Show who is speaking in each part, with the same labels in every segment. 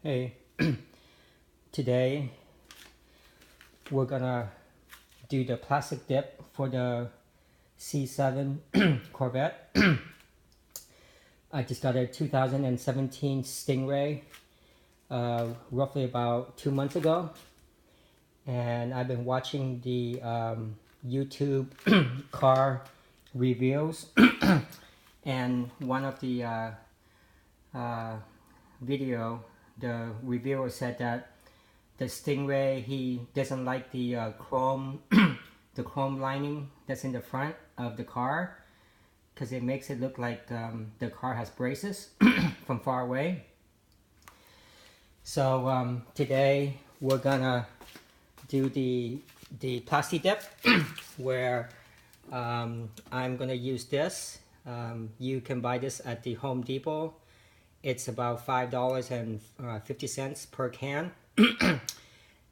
Speaker 1: Hey, today we're gonna do the plastic dip for the C7 Corvette. I just got a 2017 Stingray roughly about 2 months ago, and I've been watching the YouTube car reviews and one of the video, the reviewer said that the Stingray, he doesn't like the chrome the chrome lining that's in the front of the car because it makes it look like the car has braces from far away. So today we're gonna do the Plastidip where I'm gonna use this. You can buy this at the Home Depot. It's about $5.50 per can.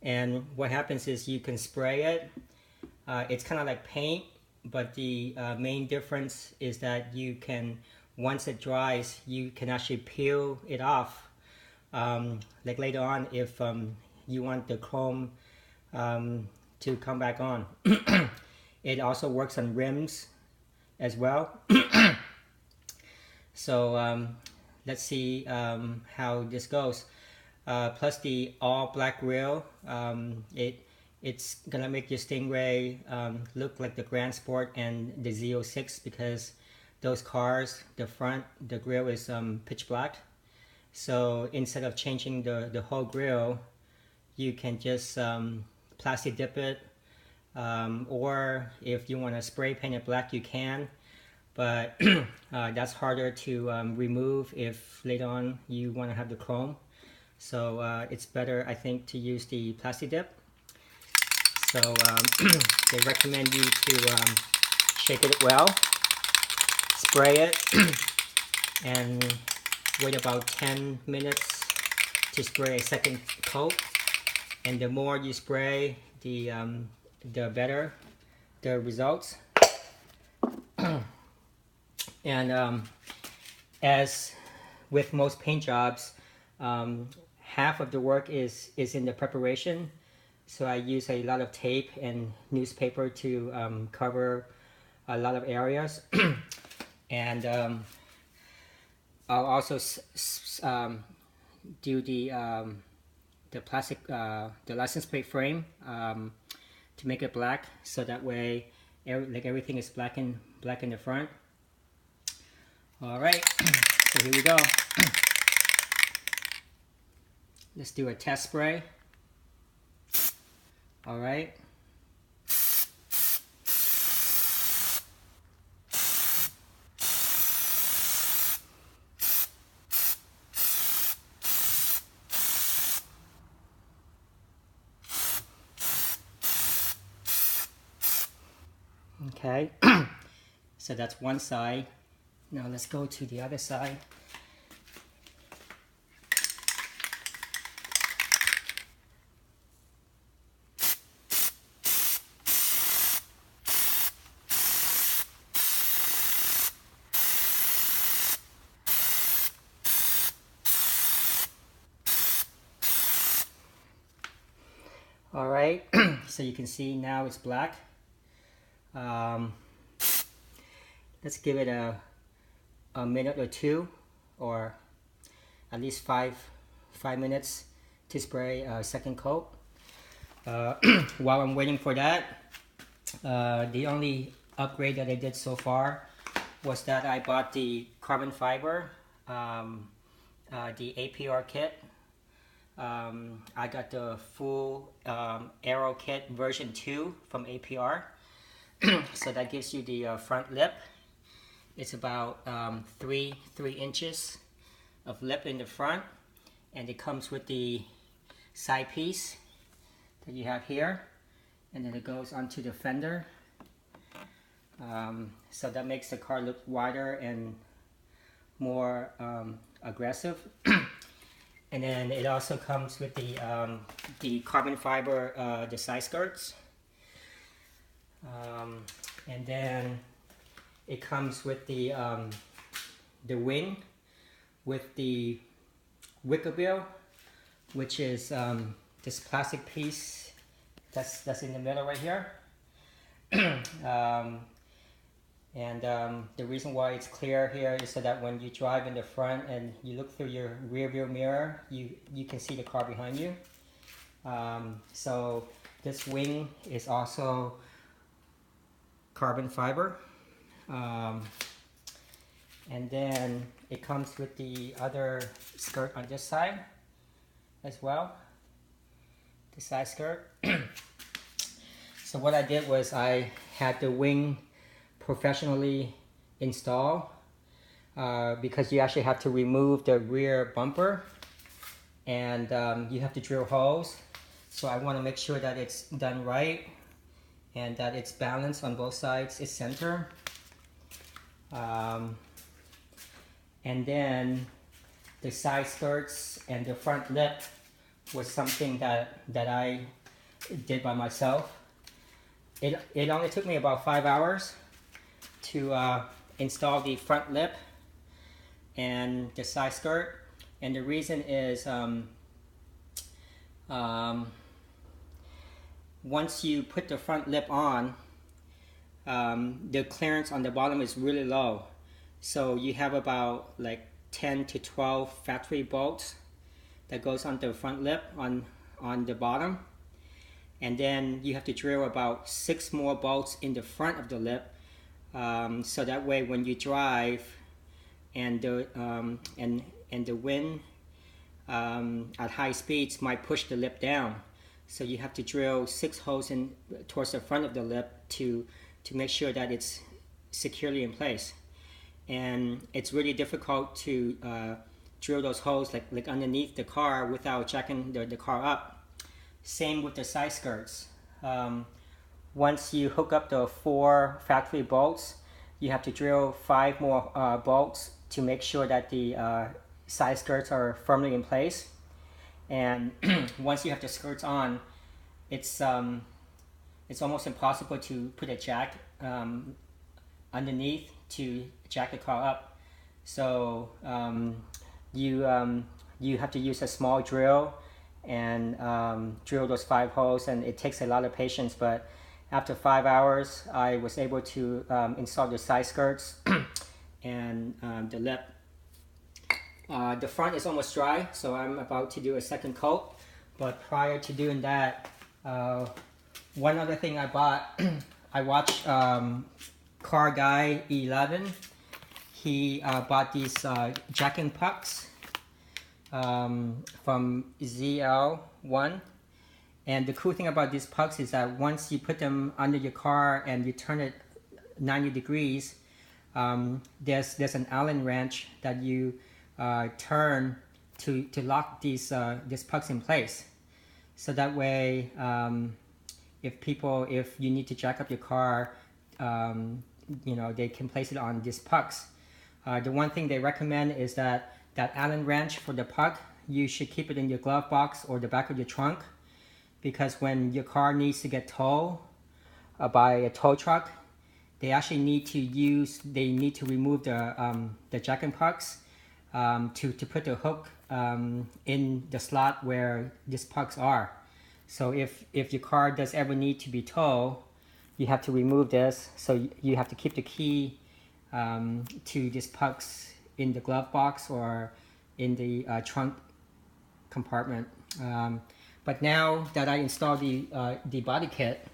Speaker 1: And what happens is you can spray it. It's kind of like paint, but the main difference is that you can, once it dries, you can actually peel it off. Like later on, if you want the chrome to come back on. It also works on rims as well. So let's see how this goes. Plus the all black grille, it's gonna make your Stingray look like the Grand Sport and the Z06 because those cars, the front, the grille is pitch black. So instead of changing the whole grille, you can just Plasti dip it, or if you want to spray paint it black, you can. But that's harder to remove if later on you want to have the chrome. So it's better, I think, to use the Plastidip. So they recommend you to shake it well, spray it, and wait about 10 minutes to spray a second coat. And the more you spray, the better the results. And as with most paint jobs, half of the work is in the preparation. So I use a lot of tape and newspaper to cover a lot of areas. And I'll also do the plastic, the license plate frame to make it black, so that way everything is black in the front. All right, so here we go. Let's do a test spray. All right. Okay, so that's one side. Now let's go to the other side. All right, so you can see now it's black. Let's give it a minute or two, or at least five minutes to spray a second coat. While I'm waiting for that, the only upgrade that I did so far was that I bought the carbon fiber, the APR kit. I got the full Aero kit version 2 from APR. So that gives you the front lip. It's about 3 inches of lip in the front, and it comes with the side piece that you have here, and then it goes onto the fender. So that makes the car look wider and more aggressive. And then it also comes with the carbon fiber, the side skirts. And then it comes with the wing with the wicker bill which is this plastic piece that's in the middle right here. The reason why it's clear here is so that when you drive in the front and you look through your rear view mirror, you can see the car behind you. So this wing is also carbon fiber. And then it comes with the other skirt on this side as well, the side skirt. So what I did was I had the wing professionally installed because you actually have to remove the rear bumper, and you have to drill holes. So I want to make sure that it's done right and that it's balanced on both sides, it's center. And then the side skirts and the front lip was something that I did by myself. It only took me about 5 hours to install the front lip and the side skirt. And the reason is once you put the front lip on, the clearance on the bottom is really low. So you have about like 10 to 12 factory bolts that goes on the front lip on the bottom. And then you have to drill about 6 more bolts in the front of the lip. So that way when you drive and the wind at high speeds might push the lip down. So you have to drill 6 holes in towards the front of the lip to make sure that it's securely in place. And it's really difficult to drill those holes like underneath the car without jacking the car up. Same with the side skirts. Once you hook up the 4 factory bolts, you have to drill 5 more bolts to make sure that the side skirts are firmly in place. And once you have the skirts on, it's almost impossible to put a jack underneath to jack the car up. So you have to use a small drill and drill those 5 holes, and it takes a lot of patience. But after 5 hours, I was able to install the side skirts and the lip. The front is almost dry, so I'm about to do a second coat. But prior to doing that, one other thing I bought, I watched Car Guy 11. He bought these jack and pucks from ZL1. And the cool thing about these pucks is that once you put them under your car and you turn it 90 degrees, there's an Allen wrench that you turn to lock these pucks in place. So that way, if you need to jack up your car, they can place it on these pucks. The one thing they recommend is that Allen wrench for the puck, you should keep it in your glove box or the back of your trunk, because when your car needs to get towed by a tow truck, they actually need to remove the jack and pucks to put the hook in the slot where these pucks are. So if your car does ever need to be towed, you have to remove this. So you have to keep the key to these pucks in the glove box or in the trunk compartment. But now that I installed the body kit,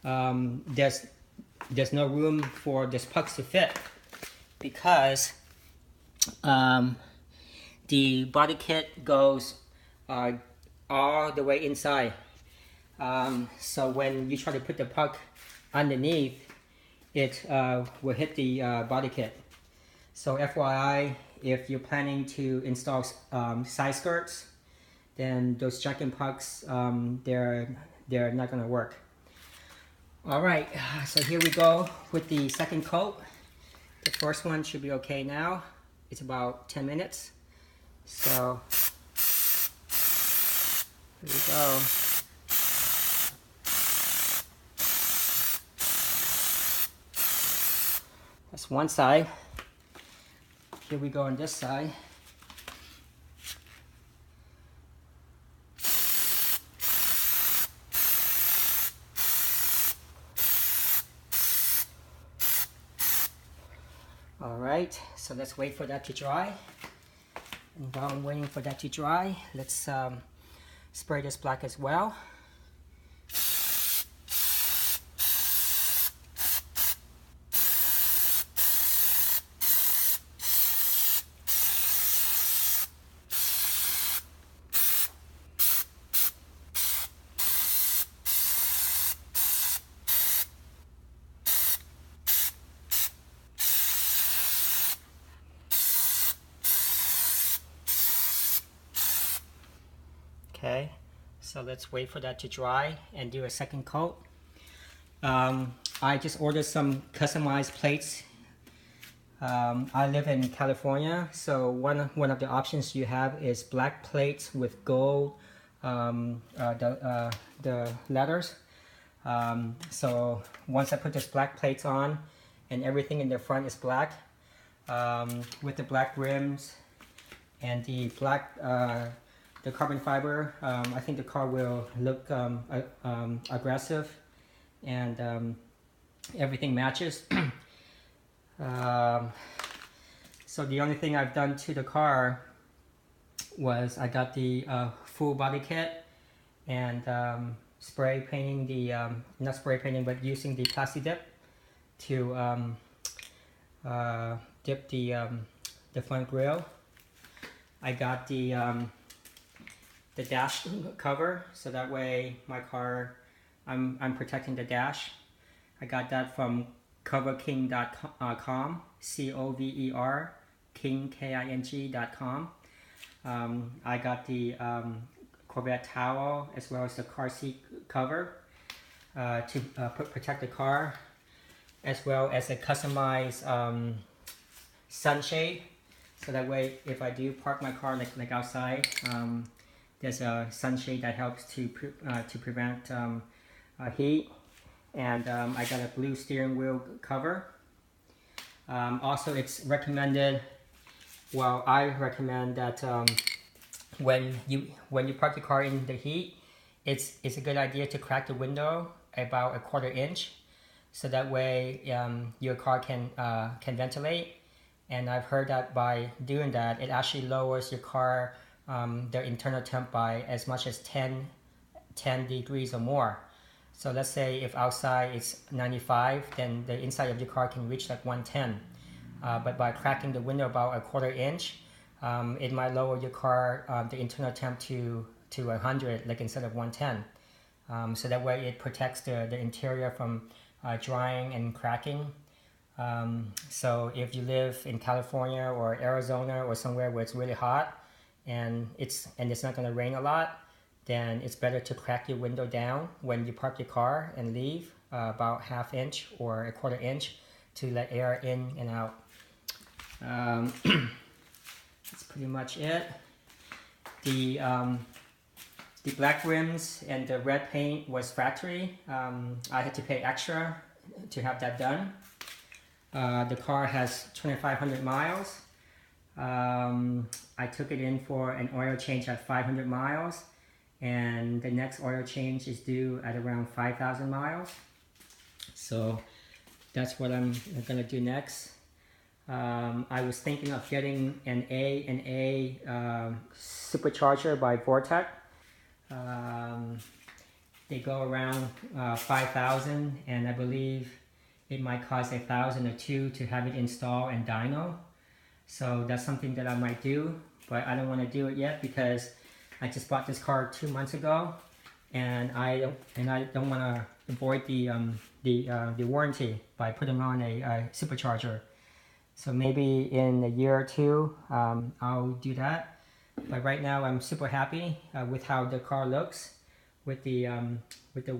Speaker 1: there's no room for these pucks to fit, because the body kit goes all the way inside. So when you try to put the puck underneath, it will hit the body kit. So FYI, if you're planning to install side skirts, then those jack and pucks, they're not going to work. All right, so here we go with the second coat. The first one should be okay now. It's about 10 minutes. So here we go. That's one side. Here we go on this side. All right, so let's wait for that to dry. And while I'm waiting for that to dry, let's spray this black as well. Okay, so let's wait for that to dry and do a second coat. I just ordered some customized plates. I live in California, so one of the options you have is black plates with gold the letters. So once I put this black plates on and everything in the front is black, with the black rims and the black the carbon fiber, I think the car will look aggressive, and everything matches. So the only thing I've done to the car was I got the full body kit and spray painting the, not spray painting, but using the Plastidip to dip the front grille. I got the dash cover, so that way my car, I'm protecting the dash. I got that from coverking.com, C-O-V-E-R, King, K-I-N-G.com. I got the Corvette towel as well as the car seat cover to protect the car, as well as a customized sunshade, so that way if I do park my car like outside, there's a sunshade that helps to prevent heat. And I got a blue steering wheel cover. Also, it's recommended, well, I recommend that when you park the car in the heat, it's a good idea to crack the window about 1/4 inch, so that way your car can ventilate. And I've heard that by doing that, it actually lowers your car, the internal temp by as much as 10 degrees or more. So let's say if outside it's 95, then the inside of your car can reach like 110. But by cracking the window about 1/4 inch, it might lower your car, the internal temp to 100, like instead of 110. So that way it protects the interior from drying and cracking. So if you live in California or Arizona or somewhere where it's really hot and it's not going to rain a lot, then it's better to crack your window down when you park your car and leave, about 1/2 inch or 1/4 inch to let air in and out. That's pretty much it. The black rims and the red paint was factory. I had to pay extra to have that done. The car has 2,500 miles. I took it in for an oil change at 500 miles. And the next oil change is due at around 5,000 miles. So that's what I'm gonna do next. I was thinking of getting an A supercharger by Vortec. They go around 5,000, and I believe it might cost 1,000 or 2,000 to have it installed and dyno. So that's something that I might do, but I don't want to do it yet because I just bought this car 2 months ago, and I don't want to avoid the warranty by putting on a supercharger. So maybe in a year or two, I'll do that. But right now, I'm super happy with how the car looks, with the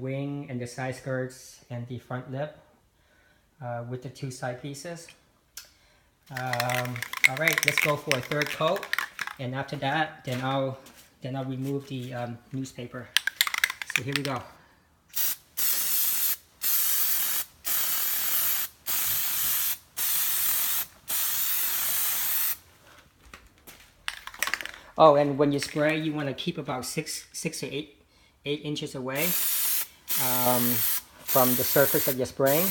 Speaker 1: wing and the side skirts and the front lip, with the 2 side pieces. All right, let's go for a 3rd coat, and after that, then I'll remove the newspaper. So here we go. Oh, and when you spray, you want to keep about 6 to 8 inches away from the surface that you're spraying.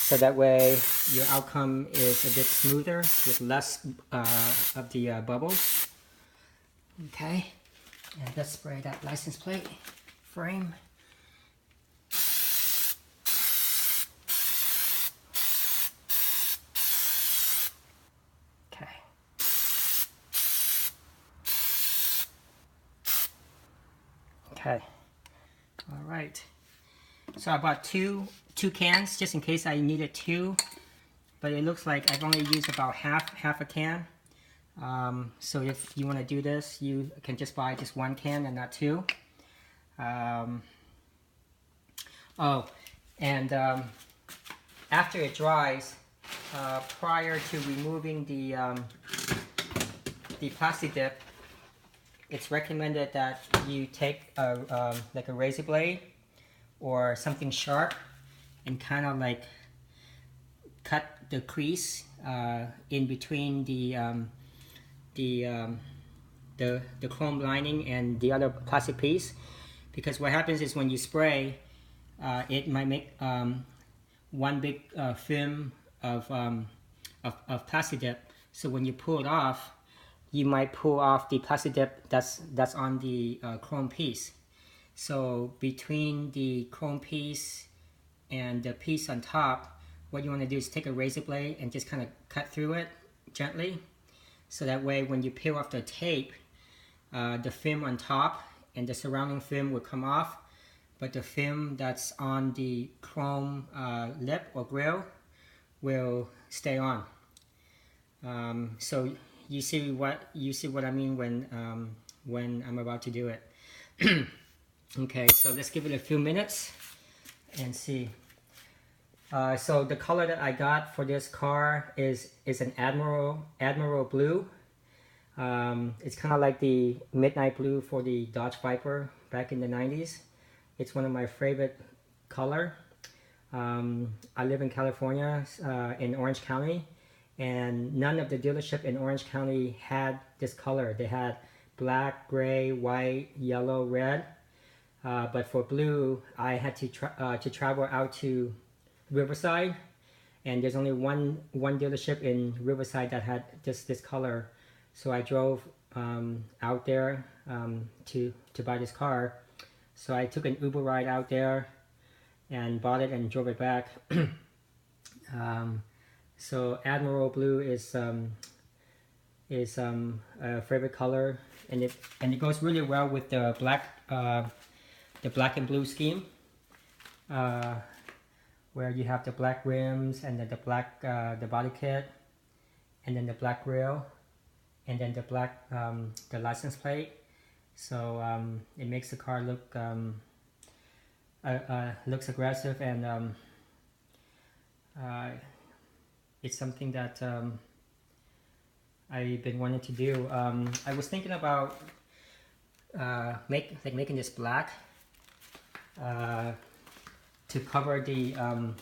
Speaker 1: so that way your outcome is a bit smoother with less of the bubbles. Okay, and let's spray that license plate frame. Okay. Okay. All right. So I bought two cans just in case I needed two, but it looks like I've only used about half a can. So if you want to do this, you can just buy just one can and not two. Oh, and after it dries, prior to removing the Plastidip, it's recommended that you take like a razor blade or something sharp and kind of like cut the crease in between the chrome lining and the other plastic piece, because what happens is when you spray, it might make one big film of Plastidip. So when you pull it off, you might pull off the Plastidip that's on the chrome piece. So between the chrome piece and the piece on top, what you want to do is take a razor blade and just kind of cut through it gently. So that way when you peel off the tape, the film on top and the surrounding film will come off, but the film that's on the chrome lip or grill will stay on. So you see what I mean when I'm about to do it. Okay, so let's give it a few minutes and see. So the color that I got for this car is an Admiral blue. It's kind of like the midnight blue for the Dodge Viper back in the 90s. It's one of my favorite color. I live in California, in Orange County, and none of the dealership in Orange County had this color. They had black, gray, white, yellow, red. But for blue, I had to travel out to Riverside, and there's only one dealership in Riverside that had just this color. So I drove out there to buy this car. So I took an Uber ride out there and bought it and drove it back. So Admiral blue is a favorite color, and it goes really well with the black and blue scheme, where you have the black rims and then the black the body kit, and then the black grille, and then the black the license plate. So it makes the car look looks aggressive, and it's something that I've been wanting to do. I was thinking about making this black to cover the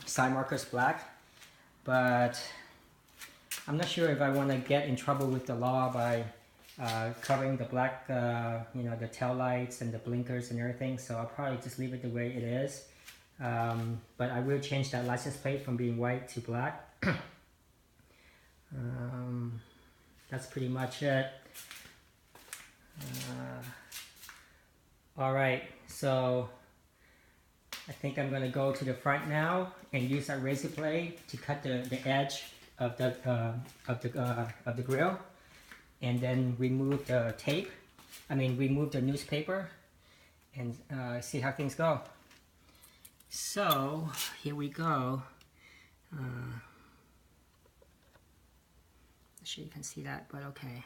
Speaker 1: side markers black, but I'm not sure if I want to get in trouble with the law by covering the black, the tail lights and the blinkers and everything. So I'll probably just leave it the way it is. But I will change that license plate from being white to black. That's pretty much it. Alright, so I think I'm going to go to the front now and use that razor blade to cut the edge of the grill, and then remove the tape. Remove the newspaper, and see how things go. So here we go. Not sure you can see that, but okay.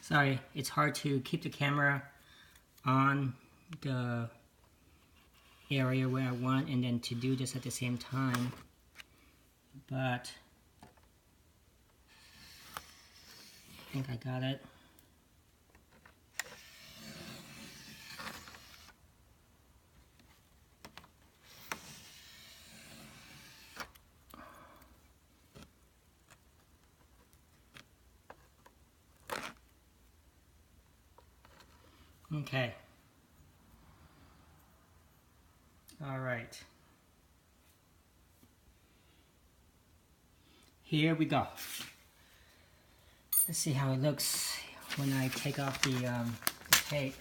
Speaker 1: Sorry, it's hard to keep the camera on the area where I want and then to do this at the same time, but think I got it. Okay. All right. Here we go. Let's see how it looks when I take off the tape.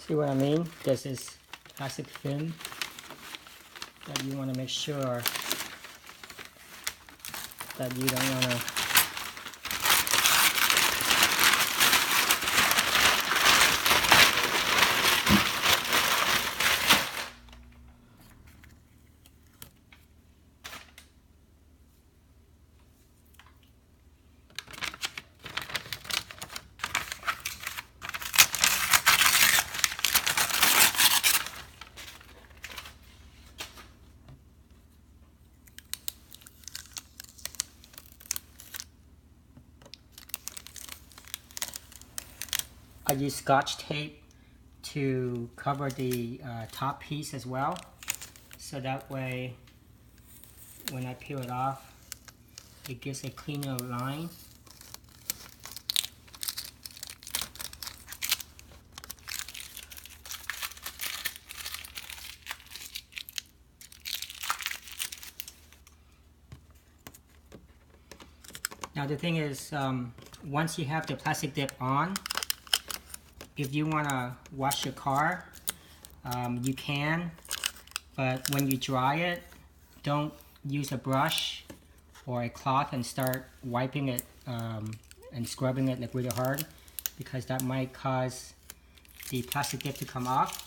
Speaker 1: See what I mean? There's this plastic film that you want to make sure that you don't want to I use Scotch tape to cover the top piece as well, so that way when I peel it off it gives a cleaner line. Now the thing is, once you have the Plastidip on, if you want to wash your car, you can, but when you dry it, don't use a brush or a cloth and start wiping it and scrubbing it like really hard, because that might cause the Plastidip to come off.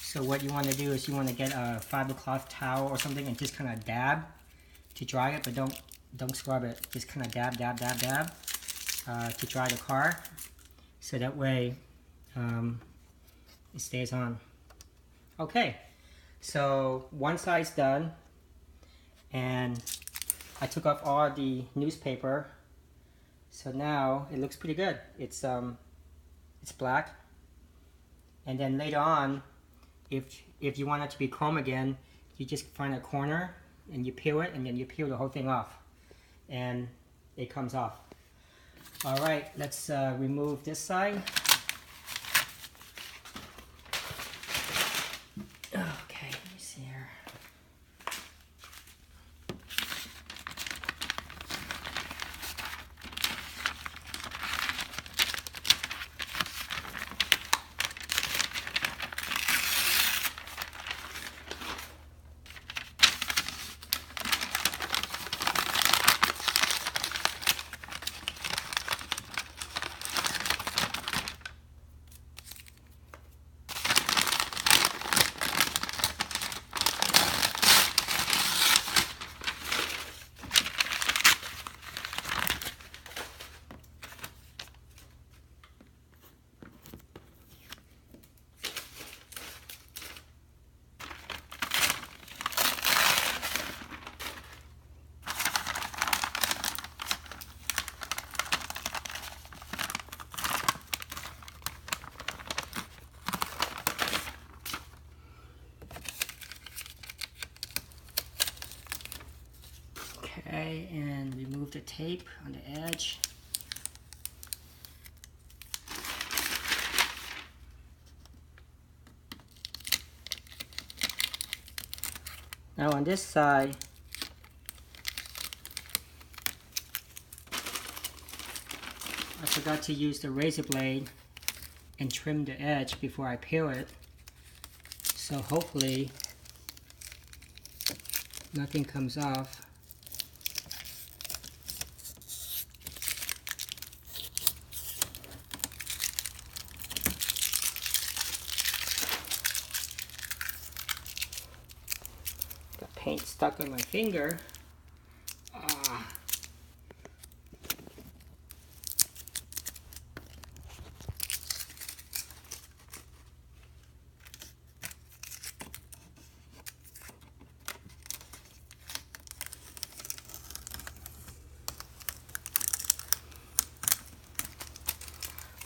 Speaker 1: So what you want to do is you want to get a fiber cloth towel or something and just kind of dab to dry it, but don't scrub it. Just kind of dab to dry the car. So that way it stays on. Okay, so one side's done, and I took off all the newspaper. So now it looks pretty good. It's black. And then later on, if you want it to be chrome again, you just find a corner and you peel it, and then you peel the whole thing off, and it comes off. All right, let's remove this side. Okay, let me see here. Okay, and remove the tape on the edge. Now on this side, I forgot to use the razor blade and trim the edge before I peel it. So hopefully nothing comes off. Got paint stuck on my finger.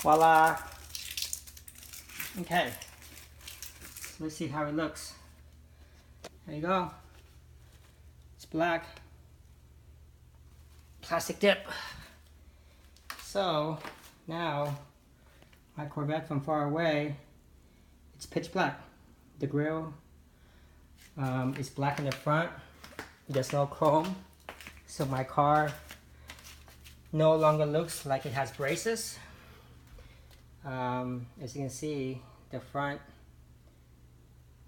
Speaker 1: Voila! Okay, so let's see how it looks. There you go. It's black. Plastic dip. So now my Corvette from far away, it's pitch black. The grille is black in the front. There's no chrome. So my car no longer looks like it has braces. As you can see, the front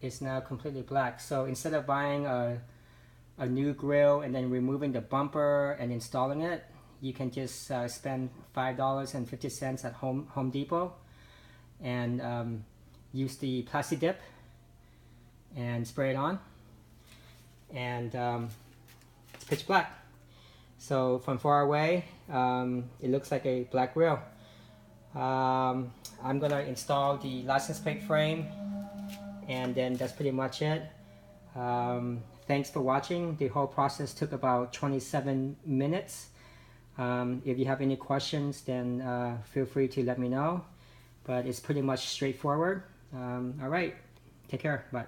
Speaker 1: is now completely black. So instead of buying a new grille and then removing the bumper and installing it, you can just spend $5.50 at Home Depot and use the Plastidip and spray it on, and it's pitch black. So from far away, it looks like a black grille. I'm gonna install the license plate frame, and then that's pretty much it. Thanks for watching. The whole process took about 27 minutes. If you have any questions, then feel free to let me know, but it's pretty much straightforward. All right, take care, bye.